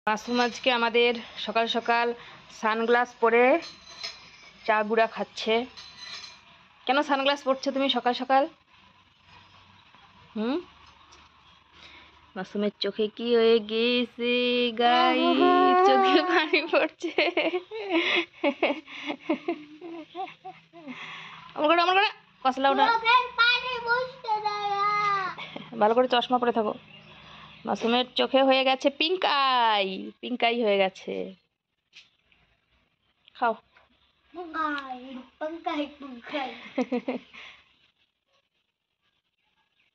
মাসুম আজকে আমাদের সকাল সকাল সানগ্লাস পরে চা গুঁড়া খাচ্ছে। কেন সানগ্লাস পরছো তুমি সকাল সকাল? মাসুমের চোখে কি হয়ে গেছে গাই? চোখে পানি পড়ছে। আমার করে কসলা ওটা ভালো করে চশমা পরে থাকো। মাসুমের চোখে হয়ে গেছে পিঙ্ক আই, পিঙ্ক আই হয়ে গেছে। খাও।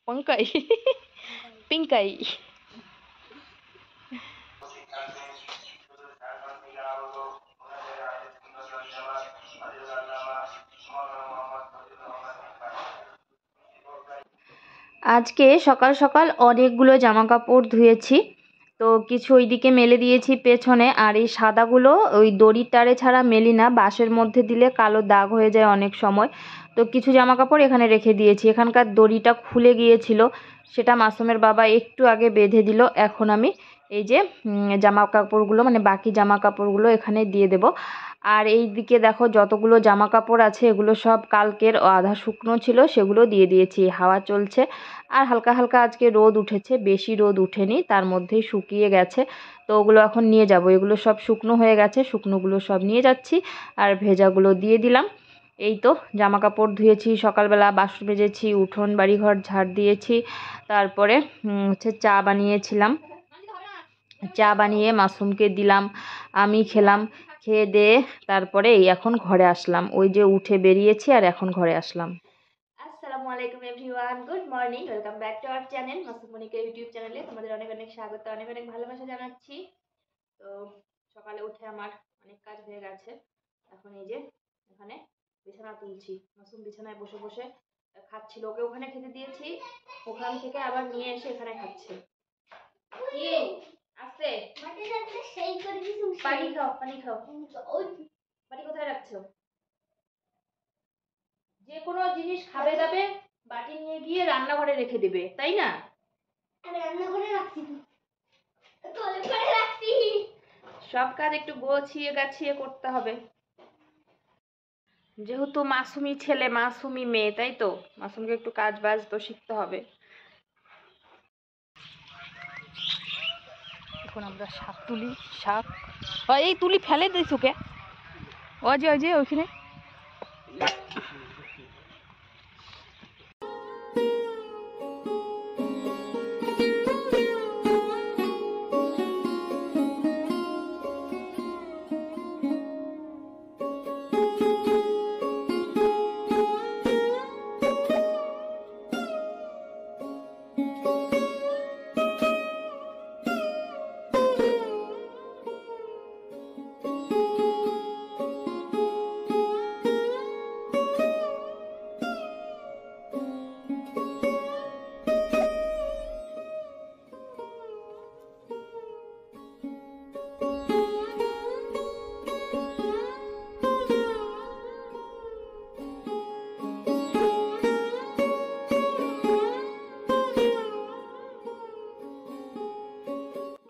पंकाई पिंकाई। আজকে সকাল সকাল অনেকগুলো জামা কাপড় ধুয়েছি, তো কিছু ওইদিকে মেলে দিয়েছি পেছনে, আর এই সাদাগুলো ওই দড়ির তারে ছাড়া মেলি না, বাঁশের মধ্যে দিলে কালো দাগ হয়ে যায় অনেক সময়। তো কিছু জামা কাপড় এখানে রেখে দিয়েছি, এখানকার দড়িটা খুলে গিয়েছিল, সেটা মাসুমের বাবা একটু আগে বেঁধে দিল। এখন আমি এই যে জামা কাপড়গুলো মানে বাকি জামা কাপড়গুলো এখানে দিয়ে দেব। আর এই দিকে দেখো যতগুলো জামা কাপড় আছে এগুলো সব কালকের আধা শুকনো ছিল, সেগুলো দিয়ে দিয়েছি। হাওয়া চলছে আর হালকা হালকা আজকে রোদ উঠেছে, বেশি রোদ উঠেনি, তার মধ্যেই শুকিয়ে গেছে। তো ওগুলো এখন নিয়ে যাব, এগুলো সব শুকনো হয়ে গেছে, শুকনোগুলো সব নিয়ে যাচ্ছি আর ভেজাগুলো দিয়ে দিলাম। এই তো জামা কাপড় ধুয়েছি, সকালবেলা বাসন মেজেছি, উঠোন বাড়িঘর ঝাড় দিয়েছি, তারপরে হচ্ছে চা বানিয়েছিলাম, চা বানিয়ে মাসুমকে দিলাম, আমি খেলাম, খেয়ে দিয়ে তারপরে এই এখন ঘরে আসলাম, ওই যে উঠে বেরিয়েছি আর এখন ঘরে আসলাম। আসসালামু আলাইকুম everyone, good morning, welcome back to our channel Masum Monika YouTube চ্যানেলে তোমাদের অনেক অনেক স্বাগত, অনেক অনেক ভালোবাসা জানাচ্ছি। তো সকালে উঠে আমার অনেক কাজ হয়ে গেছে, এখন এই যে এখানে বিছানা তুলছি। মাসুম বিছানায় বসে বসে খাচ্ছিল, ওকে ওখানে খেতে দিয়েছি, ওখান থেকে আবার নিয়ে এসে এখানে খাচ্ছে। কি আস্তে পানি খাও, পানি খাও। পানি কোথায় রাখছো? যে কোনো জিনিস খাবে দাবে বাটি নিয়ে গিয়ে রান্নাঘরে রেখে দেবে, তাই না? সব কাজ একটু গোছিয়ে গাছিয়ে করতে হবে, যেহেতু মাসুমি ছেলে মাসুমি মেয়ে, তাই তো মাসুমকে একটু কাজ বাজ তো শিখতে হবে। এখন আমরা শাক তুলি, শাক এই তুলি ফেলে দিস ওকে, ওই যে ওইখানে।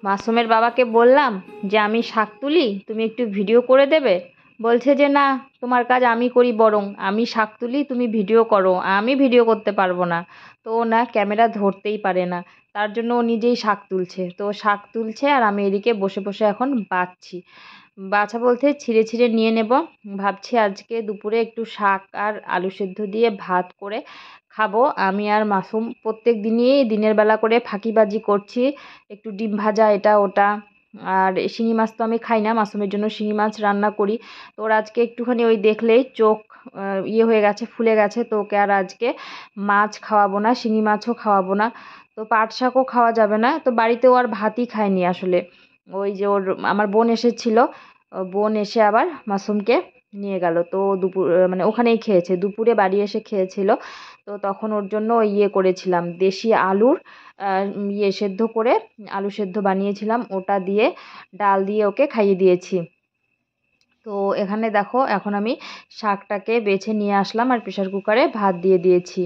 মাসুমের বাবাকে বললাম যে আমি শাক তুলি, তুমি একটু ভিডিও করে দেবে। বলছে যে না, তোমার কাজ আমি করি, বরং আমি শাক তুলি তুমি ভিডিও করো, আমি ভিডিও করতে পারবো না। তো ও না ক্যামেরা ধরতেই পারে না, তার জন্য ও নিজেই শাক তুলছে। তো শাক তুলছে আর আমি এদিকে বসে বসে এখন বাছছি, বাছা বলতে ছিঁড়ে ছিঁড়ে নিয়ে নেব। ভাবছি আজকে দুপুরে একটু শাক আর আলু সেদ্ধ দিয়ে ভাত করে খাবো। আমি আর মাসুম প্রত্যেক দিনই দিনের বেলা করে ফাঁকিবাজি করছি, একটু ডিম ভাজা এটা ওটা। আর শিঙি মাছ তো আমি খাই না, মাসুমের জন্য শিঙি মাছ রান্না করি। তো ওর আজকে একটুখানি ওই দেখলেই চোখ ইয়ে হয়ে গেছে, ফুলে গেছে, তো ওকে আর আজকে মাছ খাওয়াবো না, শিঙি মাছও খাওয়াবো না। তো পাট শাকও খাওয়া যাবে না। তো বাড়িতেও আর ভাতই খায়নি আসলে, ওই যে ওর আমার বোন এসেছিল, বোন এসে আবার মাসুমকে নিয়ে গেল, তো দুপুর মানে ওখানেই খেয়েছে, দুপুরে বাড়ি এসে খেয়েছিল। তো তখন ওর জন্য ইয়ে করেছিলাম, দেশি আলুর ইয়ে সেদ্ধ করে আলু সেদ্ধ বানিয়েছিলাম, ওটা দিয়ে ডাল দিয়ে ওকে খাইয়ে দিয়েছি। তো এখানে দেখো এখন আমি শাকটাকে বেছে নিয়ে আসলাম আর প্রেসার কুকারে ভাত দিয়ে দিয়েছি।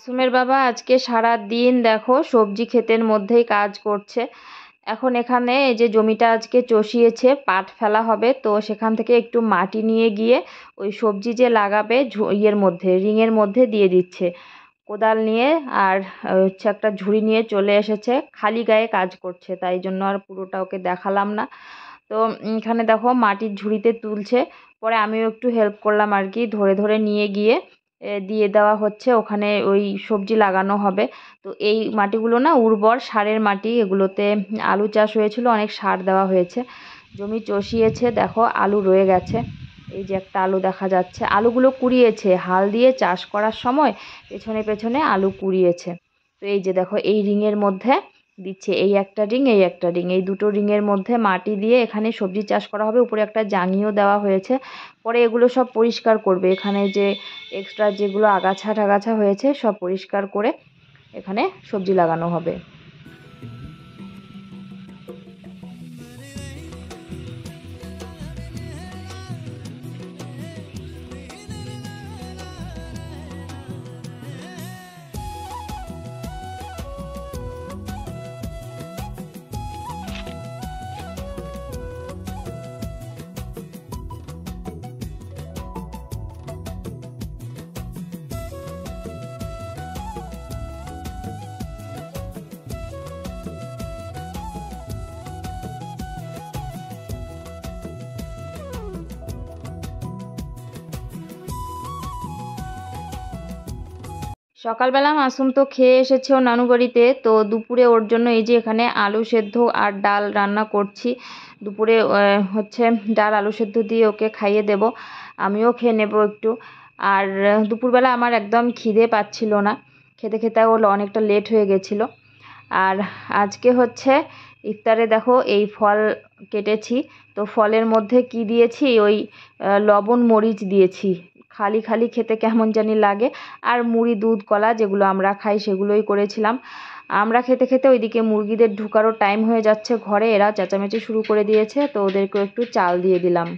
মাসুমের বাবা আজকে সারা দিন দেখো সবজি ক্ষেতের মধ্যেই কাজ করছে। এখন এখানে এই যে জমিটা আজকে চষিয়েছে, পাট ফেলা হবে, তো সেখান থেকে একটু মাটি নিয়ে গিয়ে ওই সবজি যে লাগাবে ইয়ের মধ্যে, রিংয়ের মধ্যে দিয়ে দিচ্ছে কোদাল নিয়ে। আর হচ্ছে একটা ঝুড়ি নিয়ে চলে এসেছে, খালি গায়ে কাজ করছে, তাই জন্য আর পুরোটা ওকে দেখালাম না। তো এখানে দেখো মাটির ঝুড়িতে তুলছে, পরে আমিও একটু হেল্প করলাম আর কি, ধরে ধরে নিয়ে গিয়ে দিয়ে দেওয়া হচ্ছে, ওখানে ওই সবজি লাগানো হবে। তো এই মাটিগুলো না উর্বর সারের মাটি, এগুলোতে আলু চাষ হয়েছিল, অনেক সার দেওয়া হয়েছে। জমি চষিয়েছে, দেখো আলু রয়ে গেছে, এই যে একটা আলু দেখা যাচ্ছে, আলুগুলো কুড়িয়েছে হাল দিয়ে চাষ করার সময়, পেছনে পেছনে আলু কুড়িয়েছে। তো এই যে দেখো এই রিংয়ের মধ্যে দিচ্ছে, এই একটা রিং এই একটা রিং, এই দুটো রিংয়ের মধ্যে মাটি দিয়ে এখানে সবজি চাষ করা হবে। উপরে একটা জাঙিও দেওয়া হয়েছে, পরে এগুলো সব পরিষ্কার করবে, এখানে যে এক্সট্রা যেগুলো আগাছা টাগাছা হয়েছে সব পরিষ্কার করে এখানে সবজি লাগানো হবে। সকালবেলা মাসুম তো খেয়ে এসেছে ওর নানু বাড়িতে, তো দুপুরে ওর জন্য এই যে এখানে আলু সেদ্ধ আর ডাল রান্না করছি। দুপুরে হচ্ছে ডাল আলু সেদ্ধ দিয়ে ওকে খাইয়ে দেব, আমিও খেয়ে নেব একটু। আর দুপুরবেলা আমার একদম খিদে পাচ্ছিল না, খেতে খেতে ওর অনেকটা লেট হয়ে গেছিলো। আর আজকে হচ্ছে ইফতারে দেখো এই ফল কেটেছি, তো ফলের মধ্যে কি দিয়েছি, ওই লবণ মরিচ দিয়েছি, খালি খালি খেতে কেমন জানি লাগে। আর মুড়ি দুধ কলা যেগুলো আমরা খাই সেগুলোই করেছিলাম। আমরা খেতে খেতে ওইদিকে মুরগিদের ঢুকারও টাইম হয়ে যাচ্ছে ঘরে, এরা চেঁচামেচি শুরু করে দিয়েছে, তো ওদেরকেও একটু চাল দিয়ে দিলাম।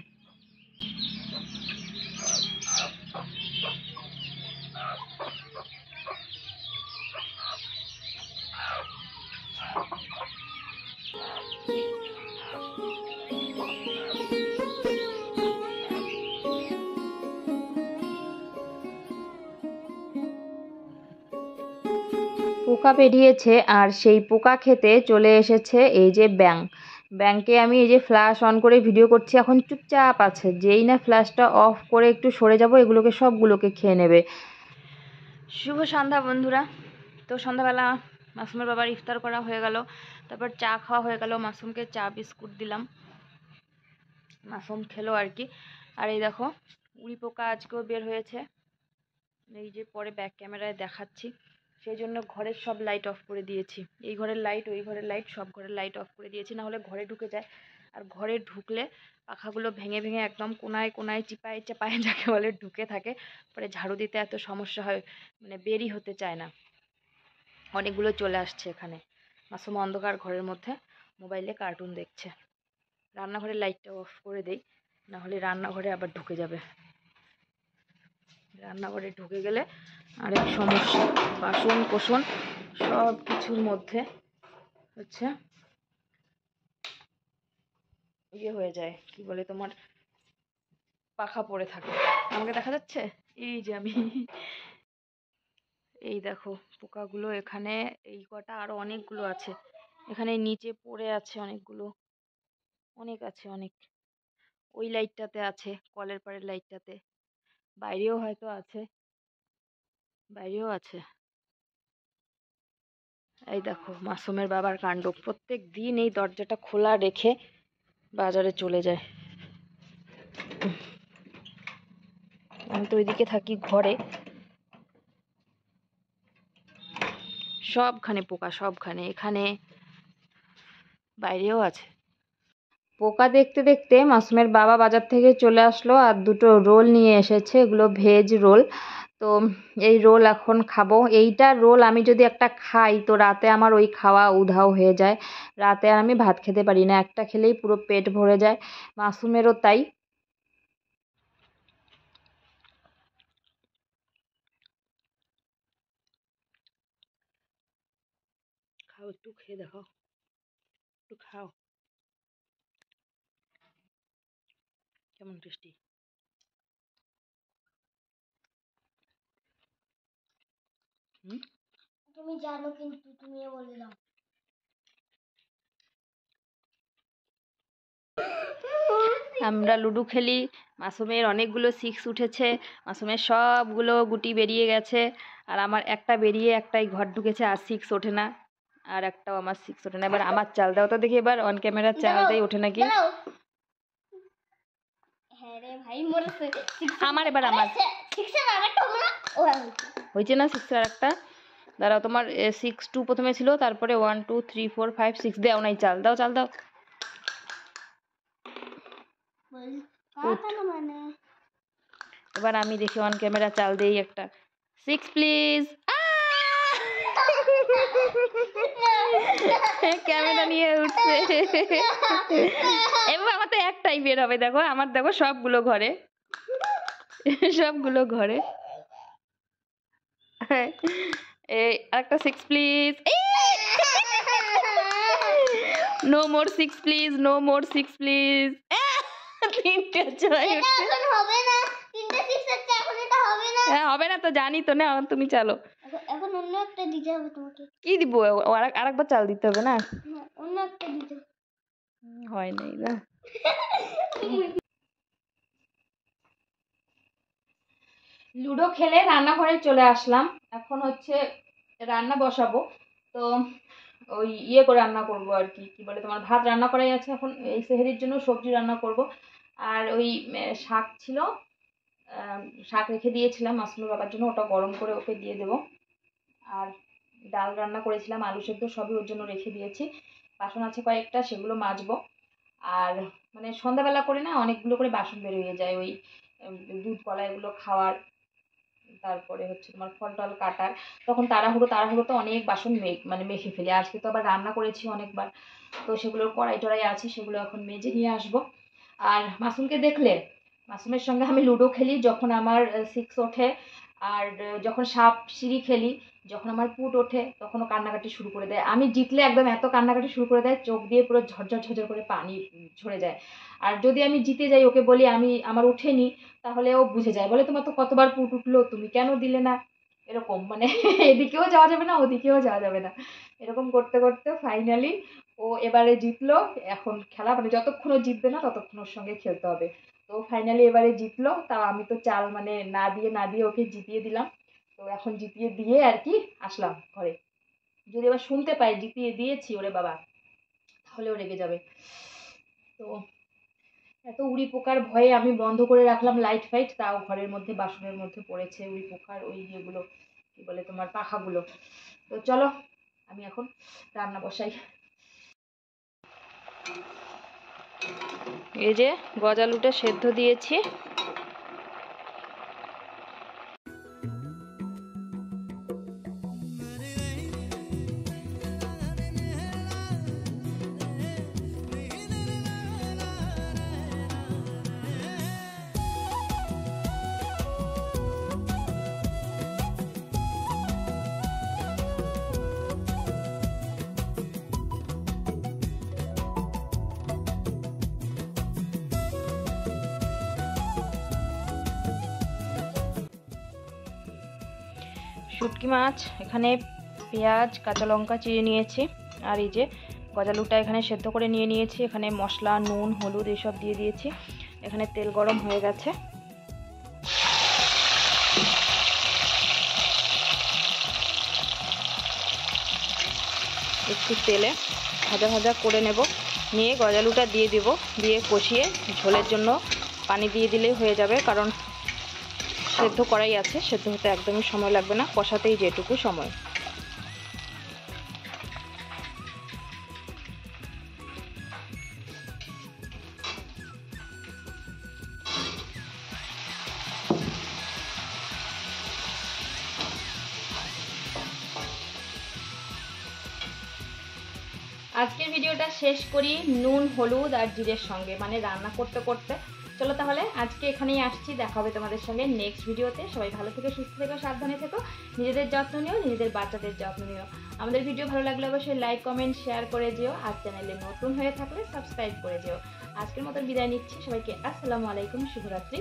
পোকা বেরিয়েছে, আর সেই পোকা খেতে চলে এসেছে এই যে ব্যাঙ। ব্যাঙকে আমি এই যে ফ্ল্যাশ অন করে ভিডিও করছি, এখন চুপচাপ আছে, যেই না ফ্ল্যাশটা অফ করে একটু সরে যাব এগুলোকে সবগুলোকে খেয়ে নেবে। শুভ সন্ধ্যা বন্ধুরা। তো সন্ধ্যাবেলা মাসুমের বাবার ইফতার করা হয়ে গেল, তারপর চা খাওয়া হয়ে গেল, মাসুমকে চা বিস্কুট দিলাম, মাসুম খেলো আর কি। আর এই দেখো উড়ি পোকা আজকেও বের হয়েছে, এই যে পরে ব্যাক ক্যামেরায় দেখাচ্ছি। সেই জন্য ঘরের সব লাইট অফ করে দিয়েছি, এই ঘরের লাইট ওই ঘরের লাইট সব ঘরের লাইট অফ করে দিয়েছি, না হলে ঘরে ঢুকে যায়। আর ঘরে ঢুকলে পাখাগুলো ভেঙে ভেঙে একদম কোনায় কোনায় চিপায় চাপায় যাকে বলে ঢুকে থাকে, পরে ঝাড়ু দিতে এত সমস্যা হয়, মানে বেরই হতে চায় না, অনেকগুলো চলে আসছে এখানে। মাসুম অন্ধকার ঘরের মধ্যে মোবাইলে কার্টুন দেখছে। রান্নাঘরের লাইটটা অফ করে দেই, না হলে রান্নাঘরে আবার ঢুকে যাবে, রান্নাঘরে ঢুকে গেলে আরেক সমস্যা, বাসন কোসন সব কিছুর মধ্যে হচ্ছে ইয়ে হয়ে যায়, কি বলে তোমার, পাখা পড়ে থাকে। আমাকে দেখা যাচ্ছে, এই যে আমি এই দেখো পোকাগুলো এখানে, এই কটা আরো অনেকগুলো আছে এখানে নিচে পড়ে আছে, অনেকগুলো, অনেক আছে অনেক। ওই লাইটটাতে আছে, কলের পাড়ের লাইটটাতে, বাইরেও হয়তো আছে, বাইরেও আছে। এই দেখো মাসুমের বাবার কাণ্ড, প্রত্যেক দিন এই দরজাটা খোলা রেখে বাজারে চলে যায়। আমি তো ওইদিকে থাকি ঘরে, সবখানে পোকা, সবখানে, এখানে বাইরেও আছে পোকা। দেখতে দেখতে মাসুমের বাবা বাজার থেকে চলে আসলো আর দুটো রোল নিয়ে এসেছে, এগুলো ভেজ রোল। তো এই রোল এখন খাবো, এইটা রোল আমি যদি একটা খাই তো রাতে আমার ওই খাওয়া উধাও হয়ে যায়, রাতে আর আমি ভাত খেতে পারি না, একটা খেলেই পুরো পেট ভরে যায়। মাসুমেরও তাই। খাও, একটু খেয়ে দেখো, একটু খাও, কেমন টেস্টি। তুমি জানো কিন্তু তুমিও বলে দাও। আমরা লুডো খেলি, মাসুমের অনেকগুলো 6 উঠেছে, মাসুমের সবগুলো গুটি বেরিয়ে গেছে, আর আমার একটা বেরিয়ে একটাই ঘর ঢুকেছে, আর 6 ওঠে না, আর একটাও আমার 6 ওঠে না। এবার আমার চাল দাও তো দেখি, এবার অন ক্যামেরা চাল দেই ওঠে নাকি। হ্যাঁ রে ভাই মরেছে। আমার এবার আমার হয়েছে না 6 আর একটা। দাঁড়াও, তোমার 6 2 প্রথমে ছিল, তারপরে 1 2 3 4 5 6 দাও নাই, চাল দাও, চাল দাও। এবার আমি দেখি অন ক্যামেরা চাল দেই একটা। 6 প্লিজ। ক্যামেরা নিয়ে উঠছে। এবার আমার তো একটাই বের হবে, দেখো আমার, দেখো সবগুলো ঘরে, সবগুলো ঘরে। এই আরেকটা 6 please. No more 6 please, no more 6 please. তিনটে জয় উঠছে। এখন হবে না, তিনটে 6 আছে, এখন এটা হবে না। হ্যাঁ হবে না তো জানি তো, না তুমি চালো। এখন অন্য একটা দিতে হবে তোমাকে। কি দিব? আরেকবার চাল দিতে হবে না? অন্য একটা দিতে হয় নাই না। লুডো খেলে রান্নাঘরে চলে আসলাম, এখন হচ্ছে রান্না বসাবো। তো ওই ইয়ে করে রান্না করবো আর কি, কি বলে তোমার, ভাত রান্না করাই আছে, এখন এই সেহরির জন্য সবজি রান্না করব। আর ওই শাক ছিল, শাক রেখে দিয়েছিলাম মাসুমের বাবার জন্য, ওটা গরম করে ওকে দিয়ে দেবো। আর ডাল রান্না করেছিলাম, আলু সেদ্ধ সবই ওর জন্য রেখে দিয়েছি। বাসন আছে কয়েকটা, সেগুলো মাজবো। আর মানে সন্ধ্যাবেলা করে না অনেকগুলো করে বাসন বের হয়ে যায়, ওই দুধ কলা এগুলো খাওয়ার, তারপরে হচ্ছে তোমার ফল টল কাটার, তখন তাড়াহুড়োতে অনেক বাসন মানে মেখে ফেলি। আজকে তো আবার রান্না করেছি অনেকবার, তো সেগুলোর কড়াই টড়াই আছে, সেগুলো এখন মেজে নিয়ে আসবো। আর মাসুমকে দেখলে, মাসুমের সঙ্গে আমি লুডো খেলি যখন আমার 6 ওঠে, আর যখন সাপ সিঁড়ি খেলি যখন আমার পুট ওঠে, তখনও কান্নাকাটি শুরু করে দেয়। আমি জিতলে একদম এত কান্নাকাটি শুরু করে দেয়, চোখ দিয়ে পুরো ঝরঝর ঝরঝর করে পানি ঝরে যায়। আর যদি আমি জিতে যাই, ওকে বলি আমার উঠেনি, তাহলে ও বুঝে যায়, বলে তোমার তো কতবার পুট উঠলো, তুমি কেন দিলে না, এরকম মানে এদিকেও যাওয়া যাবে না ওদিকেও যাওয়া যাবে না, এরকম করতে করতে ফাইনালি ও এবারে জিতলো। এখন খেলা মানে যতক্ষণ ও জিতবে না ততক্ষণ ওর সঙ্গে খেলতে হবে। তো ফাইনালি এবারে জিতলো, তাও আমি তো চাল মানে না দিয়ে ওকে জিতিয়ে দিলাম। তো এখন জিতিয়ে দিয়ে আর কি আসলাম ঘরে। যদি এবার শুনতে পাই জিতিয়ে দিয়েছি ওরে বাবা, তাহলে ও রেগে যাবে। তো এত উড়ি পোকার ভয়ে আমি বন্ধ করে রাখলাম লাইট ফাইট, তাও ঘরের মধ্যে বাসনের মধ্যে পড়েছে উড়ি পোকার ওই ইয়েগুলো, কি বলে তোমার পাখাগুলো। তো চলো আমি এখন রান্না বসাই। এই যে গজালুটা সেদ্ধ দিয়েছি, শুটকি মাছ এখানে পেঁয়াজ কাঁচা লঙ্কা চিড়ে নিয়েছি, আর এই যে গজালুটা এখানে সেদ্ধ করে নিয়েছি, এখানে মশলা নুন হলুদ এসব দিয়ে দিয়েছি। এখানে তেল গরম হয়ে গেছে, একটু তেলে ভাজা ভাজা করে নেব, নিয়ে গজালুটা দিয়ে দেব, দিয়ে কষিয়ে ঝোলের জন্য পানি দিয়ে দিলেই হয়ে যাবে, কারণ সেদ্ধ করাই আছে, সেদ্ধ হতে একদমই সময় লাগবে না, কষাতেই যেটুকু সময়। আজকের ভিডিওটা শেষ করি নুন হলুদ আর জিরের সঙ্গে, মানে রান্না করতে করতে চলো তাহলে আজকে এখানেই আসছি, দেখা হবে তোমাদের সঙ্গে নেক্সট ভিডিওতে। সবাই ভালো থেকো, সুস্থ থেকো, সাবধানে থেকো, নিজেদের যত্ন নিও, নিজেদের বাচ্চাদের যত্ন নিও। আমাদের ভিডিও ভালো লাগলে অবশ্যই লাইক কমেন্ট শেয়ার করে যেও, আর চ্যানেলে নতুন হয়ে থাকলে সাবস্ক্রাইব করে যেও। আজকের মতো বিদায় নিচ্ছি, সবাইকে আসসালামু আলাইকুম, শুভরাত্রি।